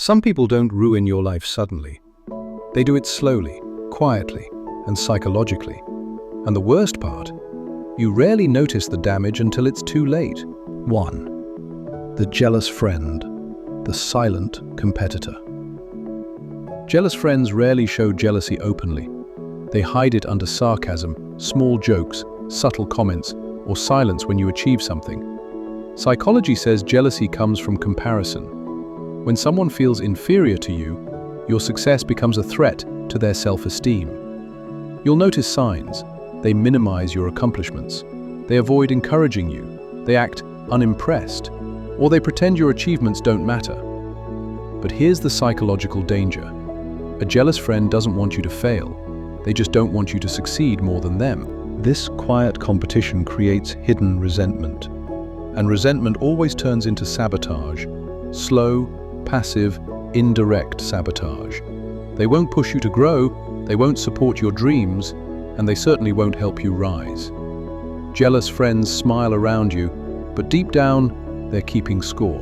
Some people don't ruin your life suddenly. They do it slowly, quietly, and psychologically. And the worst part, you rarely notice the damage until it's too late. 1. The jealous friend, the silent competitor. Jealous friends rarely show jealousy openly. They hide it under sarcasm, small jokes, subtle comments, or silence when you achieve something. Psychology says jealousy comes from comparison. When someone feels inferior to you, your success becomes a threat to their self-esteem. You'll notice signs. They minimize your accomplishments. They avoid encouraging you. They act unimpressed, or they pretend your achievements don't matter. But here's the psychological danger. A jealous friend doesn't want you to fail. They just don't want you to succeed more than them. This quiet competition creates hidden resentment. And resentment always turns into sabotage. Slow, passive, indirect sabotage. They won't push you to grow, they won't support your dreams, and they certainly won't help you rise. Jealous friends smile around you, but deep down, they're keeping score.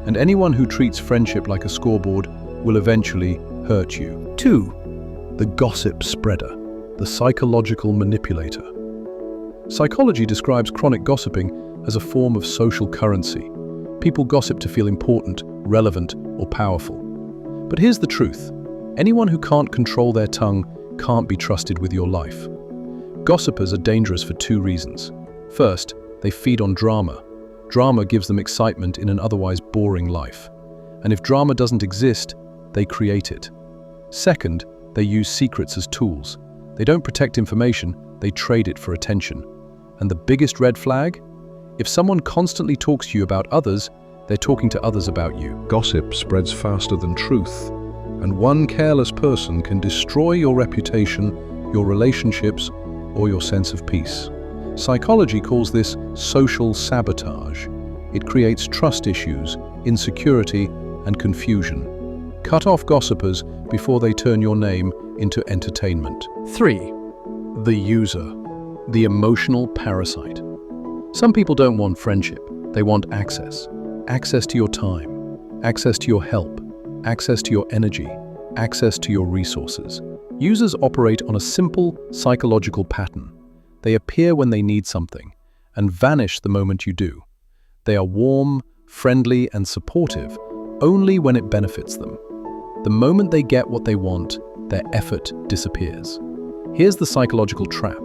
And anyone who treats friendship like a scoreboard will eventually hurt you. 2. The gossip spreader, the psychological manipulator. Psychology describes chronic gossiping as a form of social currency. People gossip to feel important, relevant, or powerful. But here's the truth. Anyone who can't control their tongue can't be trusted with your life. Gossipers are dangerous for 2 reasons. First, they feed on drama. Drama gives them excitement in an otherwise boring life. And if drama doesn't exist, they create it. Second, they use secrets as tools. They don't protect information, they trade it for attention. And the biggest red flag? If someone constantly talks to you about others, they're talking to others about you. Gossip spreads faster than truth, and one careless person can destroy your reputation, your relationships, or your sense of peace. Psychology calls this social sabotage. It creates trust issues, insecurity, and confusion. Cut off gossipers before they turn your name into entertainment. 3. The user, the emotional parasite. Some people don't want friendship, they want access. Access to your time, access to your help, access to your energy, access to your resources. Users operate on a simple psychological pattern. They appear when they need something and vanish the moment you do. They are warm, friendly, and supportive only when it benefits them. The moment they get what they want, their effort disappears. Here's the psychological trap.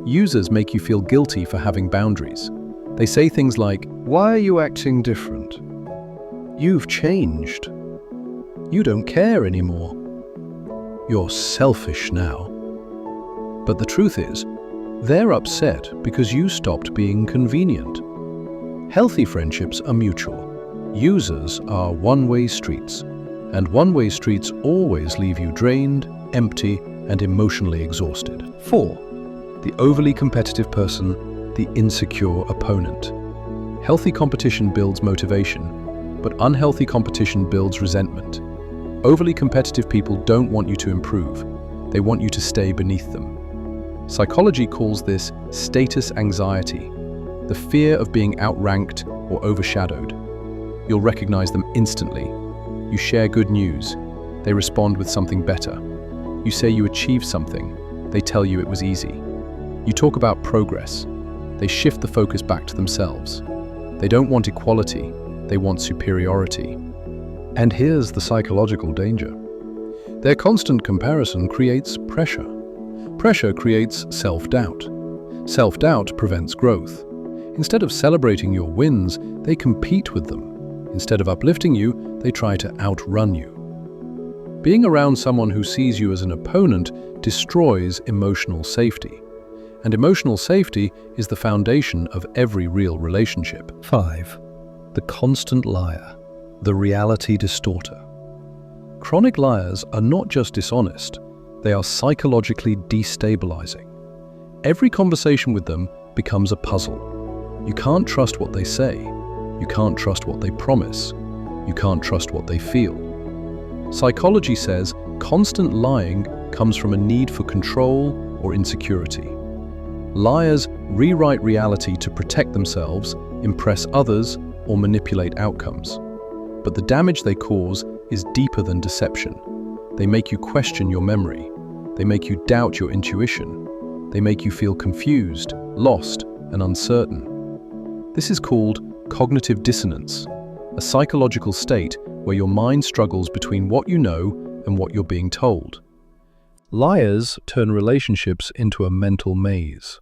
Users make you feel guilty for having boundaries. They say things like, "Why are you acting different? You've changed. You don't care anymore. You're selfish now." But the truth is, they're upset because you stopped being convenient. Healthy friendships are mutual. Users are one-way streets, and one-way streets always leave you drained, empty, and emotionally exhausted. 4. The overly competitive person, the insecure opponent. Healthy competition builds motivation, but unhealthy competition builds resentment. Overly competitive people don't want you to improve. They want you to stay beneath them. Psychology calls this status anxiety, the fear of being outranked or overshadowed. You'll recognize them instantly. You share good news. They respond with something better. You say you achieved something. They tell you it was easy. You talk about progress. They shift the focus back to themselves. They don't want equality. They want superiority. And here's the psychological danger. Their constant comparison creates pressure. Pressure creates self-doubt. Self-doubt prevents growth. Instead of celebrating your wins, they compete with them. Instead of uplifting you, they try to outrun you. Being around someone who sees you as an opponent destroys emotional safety. And emotional safety is the foundation of every real relationship. 5. The constant liar, the reality distorter. Chronic liars are not just dishonest, they are psychologically destabilizing. Every conversation with them becomes a puzzle. You can't trust what they say. You can't trust what they promise. You can't trust what they feel. Psychology says constant lying comes from a need for control or insecurity. Liars rewrite reality to protect themselves, impress others, or manipulate outcomes. But the damage they cause is deeper than deception. They make you question your memory. They make you doubt your intuition. They make you feel confused, lost, and uncertain. This is called cognitive dissonance, a psychological state where your mind struggles between what you know and what you're being told. Liars turn relationships into a mental maze.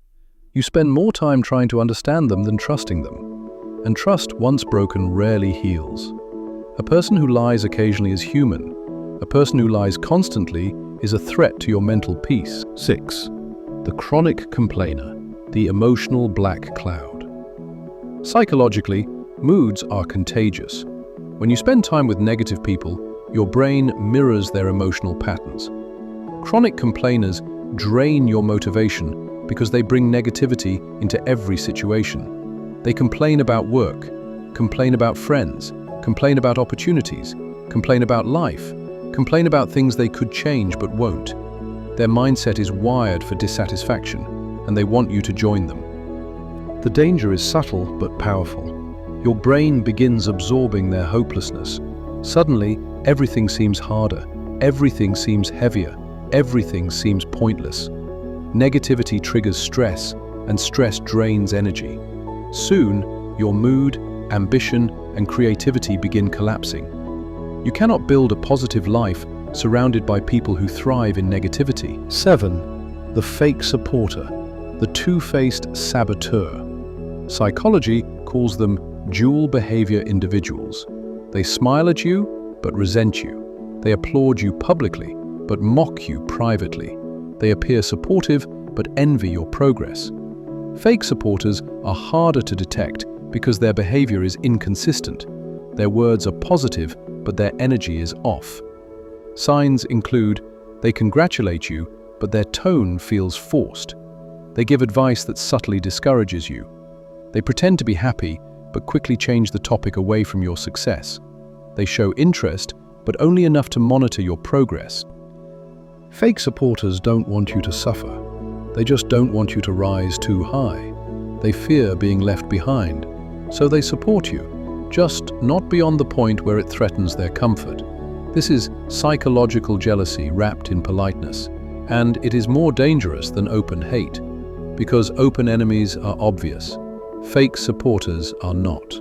You spend more time trying to understand them than trusting them. And trust, once broken, rarely heals. A person who lies occasionally is human. A person who lies constantly is a threat to your mental peace. 6. The chronic complainer, the emotional black cloud. Psychologically, moods are contagious. When you spend time with negative people, your brain mirrors their emotional patterns. Chronic complainers drain your motivation because they bring negativity into every situation. They complain about work, complain about friends, complain about opportunities, complain about life, complain about things they could change but won't. Their mindset is wired for dissatisfaction, and they want you to join them. The danger is subtle but powerful. Your brain begins absorbing their hopelessness. Suddenly, everything seems harder, everything seems heavier, everything seems pointless. Negativity triggers stress, and stress drains energy. Soon, your mood, ambition, and creativity begin collapsing. You cannot build a positive life surrounded by people who thrive in negativity. 7. The fake supporter, the two-faced saboteur. Psychology calls them dual behavior individuals. They smile at you, but resent you. They applaud you publicly, but mock you privately. They appear supportive, but envy your progress. Fake supporters are harder to detect because their behavior is inconsistent. Their words are positive, but their energy is off. Signs include they congratulate you, but their tone feels forced. They give advice that subtly discourages you. They pretend to be happy, but quickly change the topic away from your success. They show interest, but only enough to monitor your progress. Fake supporters don't want you to suffer. They just don't want you to rise too high. They fear being left behind, so they support you, just not beyond the point where it threatens their comfort. This is psychological jealousy wrapped in politeness, and it is more dangerous than open hate, because open enemies are obvious. Fake supporters are not.